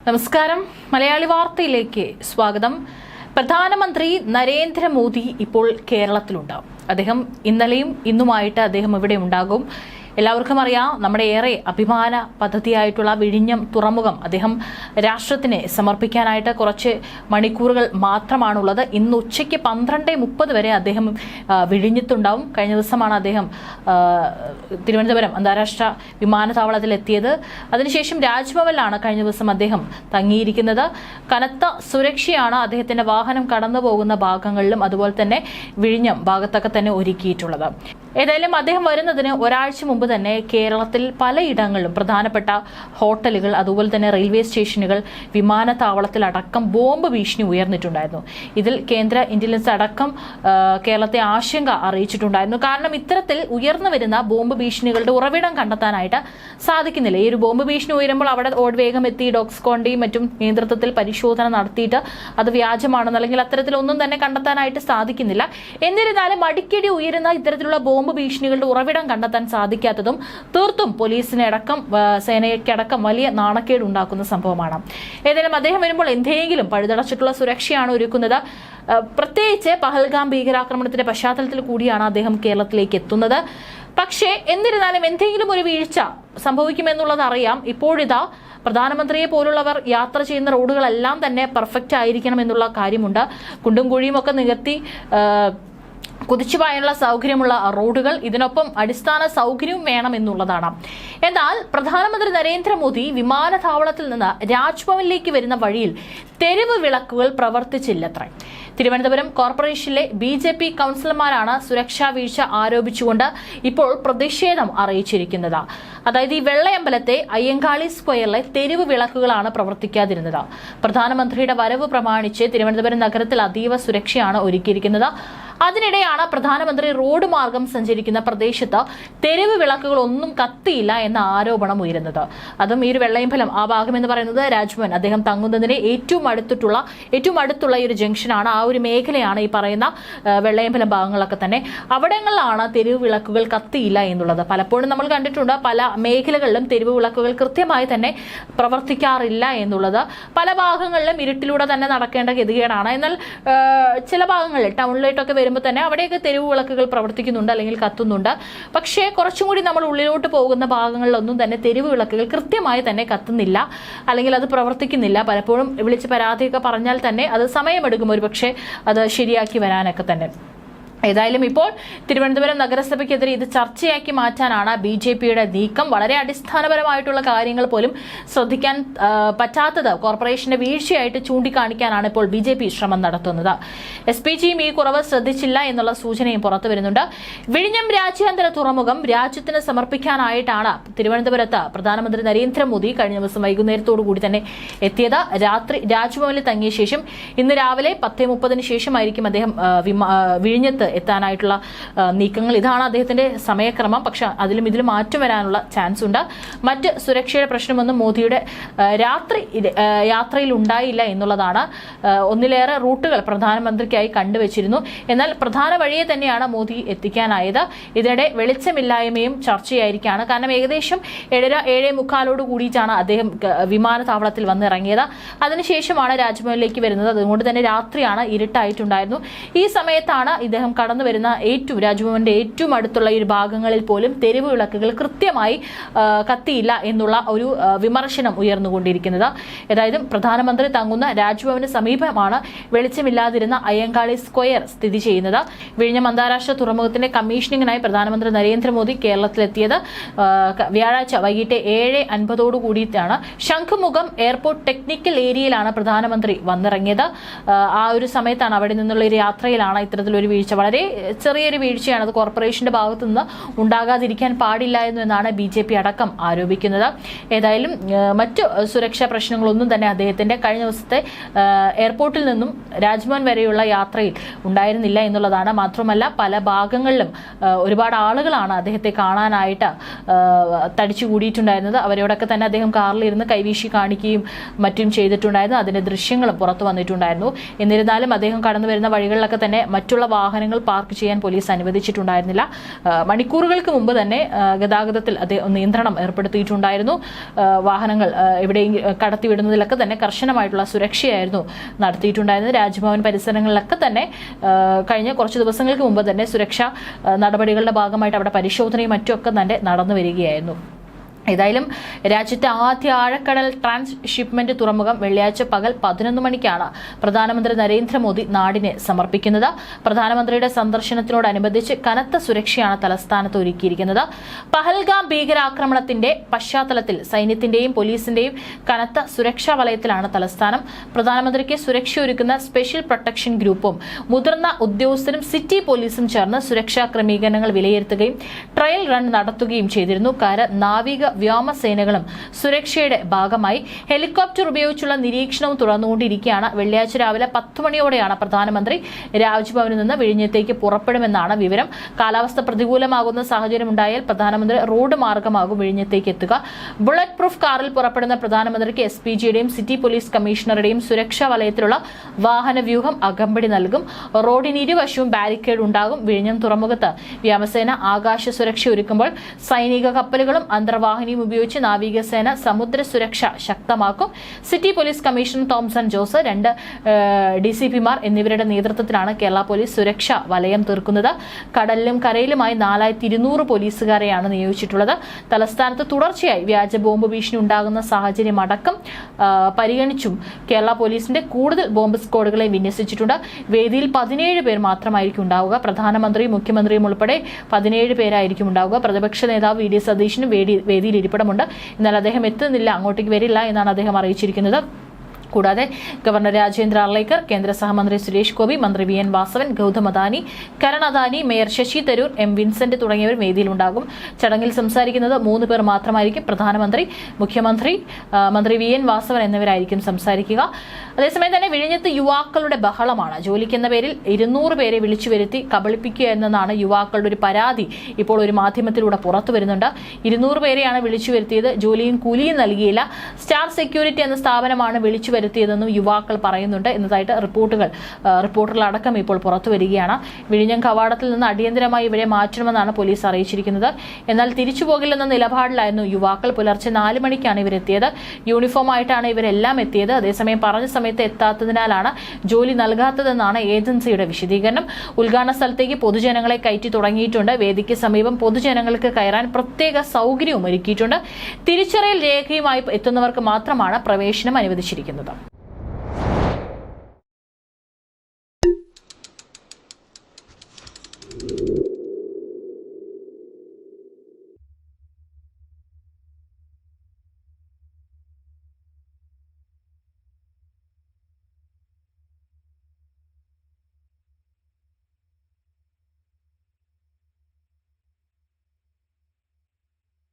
നമസ്കാരം. മലയാളി വാർത്തയിലേക്ക് സ്വാഗതം. പ്രധാനമന്ത്രി നരേന്ദ്രമോദി ഇപ്പോൾ കേരളത്തിലുണ്ടാവും. അദ്ദേഹം ഇന്നലെയും ഇന്നുമായിട്ട് അദ്ദേഹം ഇവിടെ ഉണ്ടാകും. എല്ലാവർക്കും അറിയാം, നമ്മുടെ ഏറെ അഭിമാന പദ്ധതിയായിട്ടുള്ള വിഴിഞ്ഞം തുറമുഖം അദ്ദേഹം രാഷ്ട്രത്തിന് സമർപ്പിക്കാനായിട്ട് കുറച്ച് മണിക്കൂറുകൾ മാത്രമാണുള്ളത്. ഇന്ന് ഉച്ചയ്ക്ക് 12:30 വരെ അദ്ദേഹം വിഴിഞ്ഞത്തുണ്ടാവും. കഴിഞ്ഞ ദിവസമാണ് അദ്ദേഹം തിരുവനന്തപുരം അന്താരാഷ്ട്ര വിമാനത്താവളത്തിലെത്തിയത്. അതിനുശേഷം രാജ്ഭവനിലാണ് കഴിഞ്ഞ ദിവസം അദ്ദേഹം തങ്ങിയിരിക്കുന്നത്. കനത്ത സുരക്ഷയാണ് അദ്ദേഹത്തിന്റെ വാഹനം കടന്നു പോകുന്ന ഭാഗങ്ങളിലും അതുപോലെ തന്നെ വിഴിഞ്ഞം ഭാഗത്തൊക്കെ തന്നെ ഒരുക്കിയിട്ടുള്ളത്. ഏതായാലും അദ്ദേഹം വരുന്നതിന് ഒരാഴ്ച മുമ്പ് തന്നെ കേരളത്തിൽ പലയിടങ്ങളിലും പ്രധാനപ്പെട്ട ഹോട്ടലുകൾ, അതുപോലെ തന്നെ റെയിൽവേ സ്റ്റേഷനുകൾ, വിമാനത്താവളത്തിലടക്കം ബോംബ് ഭീഷണി ഉയർന്നിട്ടുണ്ടായിരുന്നു. ഇതിൽ കേന്ദ്ര ഇന്റലിജൻസ് അടക്കം കേരളത്തെ ആശങ്ക അറിയിച്ചിട്ടുണ്ടായിരുന്നു. കാരണം ഇത്തരത്തിൽ ഉയർന്നു വരുന്ന ബോംബ് ഭീഷണികളുടെ ഉറവിടം കണ്ടെത്താനായിട്ട് സാധിക്കുന്നില്ല. ഈ ഒരു ബോംബ് ഭീഷണി ഉയരുമ്പോൾ അവിടെ വേഗം എത്തി ഡോക്സ്കോണിന്റെയും മറ്റും നേതൃത്വത്തിൽ പരിശോധന നടത്തിയിട്ട് അത് വ്യാജമാണെന്ന് അല്ലെങ്കിൽ അത്തരത്തിലൊന്നും തന്നെ കണ്ടെത്താനായിട്ട് സാധിക്കുന്നില്ല. എന്നിരുന്നാലും അടിക്കടി ഉയരുന്ന ഇത്തരത്തിലുള്ള ബോംബ് ഭീഷണികളുടെ ഉറവിടം കണ്ടെത്താൻ സാധിക്കാത്തതും തീർത്തും പോലീസിനടക്കം സേനയ്ക്കടക്കം വലിയ നാണക്കേട് ഉണ്ടാക്കുന്ന സംഭവമാണ്. ഏതായാലും അദ്ദേഹം വരുമ്പോൾ എന്തെങ്കിലും പഴുതടച്ചിട്ടുള്ള സുരക്ഷയാണ് ഒരുക്കുന്നത്. പ്രത്യേകിച്ച് പഹൽഗാം ഭീകരാക്രമണത്തിന്റെ പശ്ചാത്തലത്തിൽ കൂടിയാണ് അദ്ദേഹം കേരളത്തിലേക്ക് എത്തുന്നത്. പക്ഷേ എന്നിരുന്നാലും എന്തെങ്കിലും ഒരു വീഴ്ച സംഭവിക്കുമെന്നുള്ളത് അറിയാം. ഇപ്പോഴിതാ പ്രധാനമന്ത്രിയെ പോലുള്ളവർ യാത്ര ചെയ്യുന്ന റോഡുകളെല്ലാം തന്നെ പെർഫെക്റ്റ് ആയിരിക്കണം എന്നുള്ള കാര്യമുണ്ട്. കുണ്ടും കുഴിയും ഒക്കെ നികത്തി കുതിച്ചുപായാനുള്ള സൗകര്യമുള്ള റോഡുകൾ, ഇതിനൊപ്പം അടിസ്ഥാന സൗകര്യവും വേണം എന്നുള്ളതാണ്. എന്നാൽ പ്രധാനമന്ത്രി നരേന്ദ്രമോദി വിമാനത്താവളത്തിൽ നിന്ന് രാജ്ഭവനിലേക്ക് വരുന്ന വഴിയിൽ തെരുവ് വിളക്കുകൾ പ്രവർത്തിച്ചില്ലത്രേ. തിരുവനന്തപുരം കോർപ്പറേഷനിലെ BJP കൗൺസിലർമാരാണ് സുരക്ഷാ വീഴ്ച ആരോപിച്ചുകൊണ്ട് ഇപ്പോൾ പ്രതിഷേധം അറിയിച്ചിരിക്കുന്നത്. അതായത് ഈ വെള്ളയമ്പലത്തെ അയ്യങ്കാളി സ്ക്വയറിലെ തെരുവ് വിളക്കുകളാണ് പ്രവർത്തിക്കാതിരുന്നത്. പ്രധാനമന്ത്രിയുടെ വരവ് പ്രമാണിച്ച് തിരുവനന്തപുരം നഗരത്തിൽ അതീവ സുരക്ഷയാണ് ഒരുക്കിയിരിക്കുന്നത്. അതിനിടെയാണ് പ്രധാനമന്ത്രി റോഡ് മാർഗം സഞ്ചരിക്കുന്ന പ്രദേശത്ത് തെരുവ് വിളക്കുകൾ ഒന്നും കത്തിയില്ല എന്ന ആരോപണം ഉയരുന്നത്. അതും ഈ ഒരു വെള്ളയമ്പലം ആ ഭാഗം എന്ന് പറയുന്നത് രാജ്ഭവൻ അദ്ദേഹം തങ്ങുന്നതിന് ഏറ്റവും അടുത്തുള്ള ഈ ഒരു ജംഗ്ഷനാണ്. ആ ഒരു മേഖലയാണ് ഈ പറയുന്ന വെള്ളയമ്പലം ഭാഗങ്ങളൊക്കെ തന്നെ. അവിടങ്ങളിലാണ് തെരുവ് വിളക്കുകൾ കത്തിയില്ല എന്നുള്ളത്. പലപ്പോഴും നമ്മൾ കണ്ടിട്ടുണ്ട് പല മേഖലകളിലും തെരുവ് വിളക്കുകൾ കൃത്യമായി തന്നെ പ്രവർത്തിക്കാറില്ല എന്നുള്ളത്. പല ഭാഗങ്ങളിലും ഇരുട്ടിലൂടെ തന്നെ നടക്കേണ്ട ഗതികേടാണ്. എന്നാൽ ചില ഭാഗങ്ങളിൽ ടൗണിലേട്ടൊക്കെ വരുമ്പോൾ തന്നെ അവിടെയൊക്കെ തെരുവ് വിളക്കുകൾ പ്രവർത്തിക്കുന്നുണ്ട് അല്ലെങ്കിൽ കത്തുന്നുണ്ട്. പക്ഷേ കുറച്ചും കൂടി നമ്മൾ ഉള്ളിലോട്ട് പോകുന്ന ഭാഗങ്ങളിലൊന്നും തന്നെ തെരുവ് വിളക്കുകൾ കൃത്യമായി തന്നെ കത്തുന്നില്ല അല്ലെങ്കിൽ അത് പ്രവർത്തിക്കുന്നില്ല. പലപ്പോഴും വിളിച്ച് പരാതിയൊക്കെ പറഞ്ഞാൽ തന്നെ അത് സമയമെടുക്കും ഒരുപക്ഷെ അത് ശരിയാക്കി വരാനൊക്കെ തന്നെ. ഏതായാലും ഇപ്പോൾ തിരുവനന്തപുരം നഗരസഭയ്ക്കെതിരെ ഇത് ചർച്ചയാക്കി മാറ്റാനാണ് BJPയുടെ നീക്കം. വളരെ അടിസ്ഥാനപരമായിട്ടുള്ള കാര്യങ്ങൾ പോലും ശ്രദ്ധിക്കാൻ പറ്റാത്തത് കോർപ്പറേഷന്റെ വീഴ്ചയായിട്ട് ചൂണ്ടിക്കാണിക്കാനാണ് ഇപ്പോൾ BJP ശ്രമം നടത്തുന്നത്. SPGയും ഈ കുറവ് ശ്രദ്ധിച്ചില്ല എന്നുള്ള സൂചനയും പുറത്തു വരുന്നുണ്ട്. വിഴിഞ്ഞം രാജ്യാന്തര തുറമുഖം രാജ്യത്തിന് സമർപ്പിക്കാനായിട്ടാണ് തിരുവനന്തപുരത്ത് പ്രധാനമന്ത്രി നരേന്ദ്രമോദി കഴിഞ്ഞ ദിവസം വൈകുന്നേരത്തോടു കൂടി തന്നെ എത്തിയത്. രാത്രി രാജ്ഭവനിൽ തങ്ങിയ ശേഷം ഇന്ന് രാവിലെ 10:30 ശേഷമായിരിക്കും അദ്ദേഹം വിഴിഞ്ഞത്ത് എത്താനായിട്ടുള്ള നീക്കങ്ങൾ. ഇതാണ് അദ്ദേഹത്തിന്റെ സമയക്രമം. പക്ഷെ ഇതിലും മാറ്റം വരാനുള്ള ചാൻസ് ഉണ്ട്. മറ്റ് സുരക്ഷയുടെ പ്രശ്നമൊന്നും മോദിയുടെ യാത്രയിൽ ഉണ്ടായില്ല എന്നുള്ളതാണ്. ഒന്നിലേറെ റൂട്ടുകൾ പ്രധാനമന്ത്രിക്കായി കണ്ടുവച്ചിരുന്നു. എന്നാൽ പ്രധാന വഴിയെ തന്നെയാണ് മോദി എത്തിക്കാനായത്. ഇതിനിടെ വെളിച്ചമില്ലായ്മയും ചർച്ചയായിരിക്കുകയാണ്. കാരണം ഏകദേശം 7:45 കൂടിയിട്ടാണ് അദ്ദേഹം വിമാനത്താവളത്തിൽ വന്നിറങ്ങിയത്. അതിനുശേഷമാണ് രാജ്ഭവനിലേക്ക് വരുന്നത്. അതുകൊണ്ട് തന്നെ രാത്രിയാണ്, ഇരുട്ടായിട്ടുണ്ടായിരുന്നു. ഈ സമയത്താണ് ഇദ്ദേഹം കടന്നു വരുന്ന രാജ്ഭവന്റെ ഏറ്റവും അടുത്തുള്ള ഈ ഭാഗങ്ങളിൽ പോലും തെരുവ് വിളക്കുകൾ കൃത്യമായി കത്തിയില്ല എന്നുള്ള ഒരു വിമർശനം ഉയർന്നുകൊണ്ടിരിക്കുന്നത്. ഏതായാലും പ്രധാനമന്ത്രി തങ്ങുന്ന രാജ്ഭവന് സമീപമാണ് വെളിച്ചമില്ലാതിരുന്ന അയ്യങ്കാളി സ്ക്വയർ സ്ഥിതി ചെയ്യുന്നത്. വിഴിഞ്ഞം അന്താരാഷ്ട്ര തുറമുഖത്തിന്റെ കമ്മീഷനിങ്ങിനായി പ്രധാനമന്ത്രി നരേന്ദ്രമോദി കേരളത്തിലെത്തിയത് വ്യാഴാഴ്ച വൈകിട്ട് 7:50 കൂടിയിട്ടാണ്. ശംഖുമുഖം എയർപോർട്ട് ടെക്നിക്കൽ ഏരിയയിലാണ് പ്രധാനമന്ത്രി വന്നിറങ്ങിയത്. ആ ഒരു സമയത്താണ് അവിടെ നിന്നുള്ള ഒരു യാത്രയിലാണ് ഇത്തരത്തിലൊരു വീഴ്ച. വളരെ ചെറിയൊരു വീഴ്ചയാണ്. അത് കോർപ്പറേഷന്റെ ഭാഗത്തു നിന്ന് ഉണ്ടാകാതിരിക്കാൻ പാടില്ലായിരുന്നു എന്നാണ് BJP അടക്കം ആരോപിക്കുന്നത്. ഏതായാലും മറ്റ് സുരക്ഷാ പ്രശ്നങ്ങളൊന്നും തന്നെ അദ്ദേഹത്തിന്റെ കഴിഞ്ഞ ദിവസത്തെ എയർപോർട്ടിൽ നിന്നും രാജ്ഭവൻ വരെയുള്ള യാത്രയിൽ ഉണ്ടായിരുന്നില്ല എന്നുള്ളതാണ്. മാത്രമല്ല പല ഭാഗങ്ങളിലും ഒരുപാട് ആളുകളാണ് അദ്ദേഹത്തെ കാണാനായിട്ട് തടിച്ചുകൂടിയിട്ടുണ്ടായിരുന്നത്. അവരോടൊക്കെ തന്നെ അദ്ദേഹം കാറിലിരുന്ന് കൈവീശി കാണിക്കുകയും മറ്റും ചെയ്തിട്ടുണ്ടായിരുന്നു. അതിന്റെ ദൃശ്യങ്ങളും പുറത്തു വന്നിട്ടുണ്ടായിരുന്നു. എന്നിരുന്നാലും അദ്ദേഹം കടന്നു വരുന്ന വഴികളിലൊക്കെ തന്നെ മറ്റുള്ള വാഹനങ്ങൾ വാഹനങ്ങൾ പാർക്ക് ചെയ്യാൻ പോലീസ് അനുവദിച്ചിട്ടുണ്ടായിരുന്നില്ല. മണിക്കൂറുകൾക്ക് മുമ്പ് തന്നെ ഗതാഗതത്തിൽ നിയന്ത്രണം ഏർപ്പെടുത്തിയിട്ടുണ്ടായിരുന്നു. വാഹനങ്ങൾ എവിടെയും കടത്തിവിടുന്നതിലൊക്കെ തന്നെ കർശനമായിട്ടുള്ള സുരക്ഷയായിരുന്നു നടത്തിയിട്ടുണ്ടായിരുന്നത്. രാജ്ഭവൻ പരിസരങ്ങളിലൊക്കെ തന്നെ കഴിഞ്ഞ കുറച്ച് ദിവസങ്ങൾക്ക് മുമ്പ് തന്നെ സുരക്ഷാ നടപടികളുടെ ഭാഗമായിട്ട് അവിടെ പരിശോധനയും മറ്റുമൊക്കെ തന്നെ നടന്നു വരികയായിരുന്നു. ഏതായാലും രാജ്യത്തെ ആദ്യ ആഴക്കടൽ ട്രാൻസ്ഷിപ്മെന്റ് തുറമുഖം വെള്ളിയാഴ്ച പകൽ 11 മണിക്കാണ് പ്രധാനമന്ത്രി നരേന്ദ്രമോദി നാടിനെ സമർപ്പിക്കുന്നത്. പ്രധാനമന്ത്രിയുടെ സന്ദർശനത്തിനോടനുബന്ധിച്ച് കനത്ത സുരക്ഷയാണ് തലസ്ഥാനത്ത് ഒരുക്കിയിരിക്കുന്നത്. പഹൽഗാം ഭീകരാക്രമണത്തിന്റെ പശ്ചാത്തലത്തിൽ സൈന്യത്തിന്റെയും പോലീസിന്റെയും കനത്ത സുരക്ഷാ വലയത്തിലാണ് തലസ്ഥാനം. പ്രധാനമന്ത്രിക്ക് സുരക്ഷയൊരുക്കുന്ന സ്പെഷ്യൽ പ്രൊട്ടക്ഷൻ ഗ്രൂപ്പും മുതിർന്ന ഉദ്യോഗസ്ഥരും സിറ്റി പോലീസും ചേർന്ന് സുരക്ഷാ ക്രമീകരണങ്ങൾ വിലയിരുത്തുകയും ട്രയൽ റൺ നടത്തുകയും ചെയ്തിരുന്നു. നാവിക വ്യോമസേനകളും സുരക്ഷയുടെ ഭാഗമായി ഹെലികോപ്റ്റർ ഉപയോഗിച്ചുള്ള നിരീക്ഷണവും തുടർന്നുകൊണ്ടിരിക്കുകയാണ്. വെള്ളിയാഴ്ച രാവിലെ 10 മണിയോടെയാണ് പ്രധാനമന്ത്രി രാജ്ഭവനിൽ നിന്ന് വിഴിഞ്ഞത്തേക്ക് പുറപ്പെടുമെന്നാണ് വിവരം. കാലാവസ്ഥ പ്രതികൂലമാകുന്ന സാഹചര്യം ഉണ്ടായാൽ പ്രധാനമന്ത്രി റോഡ് മാർഗമാകും വിഴിഞ്ഞത്തേക്ക് എത്തുക. ബുള്ളറ്റ് പ്രൂഫ് കാറിൽ പുറപ്പെടുന്ന പ്രധാനമന്ത്രിക്ക് SPGയുടെയും സിറ്റി പോലീസ് കമ്മീഷണറുടെയും സുരക്ഷാ വലയത്തിലുള്ള വാഹന വ്യൂഹം അകമ്പടി നൽകും. റോഡിന് ഇരുവശവും ബാരിക്കേഡ് ഉണ്ടാകും. വിഴിഞ്ഞം തുറമുഖത്ത് വ്യോമസേന ആകാശ സുരക്ഷ ഒരുക്കുമ്പോൾ സൈനിക കപ്പലുകളും അന്തർവാഹിനിയും ഉപയോഗിച്ച് നാവികസേന സമുദ്ര സുരക്ഷ ശക്തമാക്കും. City police commissioner Thomson Jose, 2 DCPമാർ എന്നിവരുടെ നേതൃത്വത്തിലാണ് കേരള പോലീസ് സുരക്ഷ വലയം തീർക്കുന്നത്. കടലിലും കരയിലുമായി 4200 പോലീസുകാരെയാണ് നിയോഗിച്ചിട്ടുള്ളത്. തലസ്ഥാനത്ത് തുടർച്ചയായി വ്യാജ ബോംബ് ഭീഷണി ഉണ്ടാകുന്ന സാഹചര്യം അടക്കം പരിഗണിച്ചും കേരള പോലീസിന്റെ കൂടുതൽ ബോംബ് സ്ക്വാഡുകളെ വിന്യസിച്ചിട്ടുണ്ട്. വേദിയിൽ 17 പേർ മാത്രമായിരിക്കും ഉണ്ടാവുക. പ്രധാനമന്ത്രിയും മുഖ്യമന്ത്രിയും ഉൾപ്പെടെ 17 പേരായിരിക്കും ഉണ്ടാവുക. പ്രതിപക്ഷ നേതാവ് VD സതീശനും വേദിയിൽ ഇരിപ്പിടമുണ്ട്. എന്നാൽ അദ്ദേഹം എത്തുന്നില്ല, അങ്ങോട്ടേക്ക് വരില്ല എന്നാണ് അദ്ദേഹം അറിയിച്ചിരിക്കുന്നത്. കൂടാതെ ഗവർണർ രാജേന്ദ്ര അർലേക്കർ, കേന്ദ്ര സഹമന്ത്രി സുരേഷ് ഗോപി, മന്ത്രി VN Vasavan, Gautam Adani, Karan Adani, mayor Shashi Tharoor, M Vincent തുടങ്ങിയവർ വേദിയിലുണ്ടാകും. ചടങ്ങിൽ സംസാരിക്കുന്നത് 3 പേർ മാത്രമായിരിക്കും. പ്രധാനമന്ത്രി, മുഖ്യമന്ത്രി, മന്ത്രി VN വാസവൻ എന്നിവരായിരിക്കും സംസാരിക്കുക. അതേസമയം തന്നെ വിഴിഞ്ഞത്ത് യുവാക്കളുടെ ബഹളമാണ്. ജോലിക്കെന്ന പേരിൽ 200 പേരെ വിളിച്ചു വരുത്തി കബളിപ്പിക്കുക എന്നതാണ് യുവാക്കളുടെ ഒരു പരാതി ഇപ്പോൾ ഒരു മാധ്യമത്തിലൂടെ പുറത്തു വരുന്നുണ്ട്. 200 പേരെയാണ് വിളിച്ചു വരുത്തിയത്. ജോലിയും കൂലിയും നൽകിയില്ല. സ്റ്റാർ സെക്യൂരിറ്റി എന്ന സ്ഥാപനമാണ് വിളിച്ചു വരുത്തിയതെന്നും യുവാക്കൾ പറയുന്നുണ്ട് എന്നതായിട്ട് റിപ്പോർട്ടുകളടക്കം ഇപ്പോൾ പുറത്തു വരികയാണ്. വിഴിഞ്ഞം കവാടത്തിൽ നിന്ന് അടിയന്തരമായി ഇവരെ മാറ്റണമെന്നാണ് പോലീസ് അറിയിച്ചിരിക്കുന്നത്. എന്നാൽ തിരിച്ചു പോകില്ലെന്ന നിലപാടിലായിരുന്നു യുവാക്കൾ. പുലർച്ചെ 4 മണിക്കാണ് ഇവരെത്തിയത്. യൂണിഫോമായിട്ടാണ് ഇവരെല്ലാം എത്തിയത്. അതേസമയം പറഞ്ഞ സമയത്ത് എത്താത്തതിനാലാണ് ജോലി നൽകാത്തതെന്നാണ് ഏജൻസിയുടെ വിശദീകരണം. ഉദ്ഘാടന സ്ഥലത്തേക്ക് പൊതുജനങ്ങളെ കയറ്റി തുടങ്ങിയിട്ടുണ്ട്. വേദിക്ക് സമീപം പൊതുജനങ്ങൾക്ക് കയറാൻ പ്രത്യേക സൗകര്യവും ഒരുക്കിയിട്ടുണ്ട്. തിരിച്ചറിയൽ രേഖയുമായി എത്തുന്നവർക്ക് മാത്രമാണ് പ്രവേശനം അനുവദിച്ചിരിക്കുന്നത്.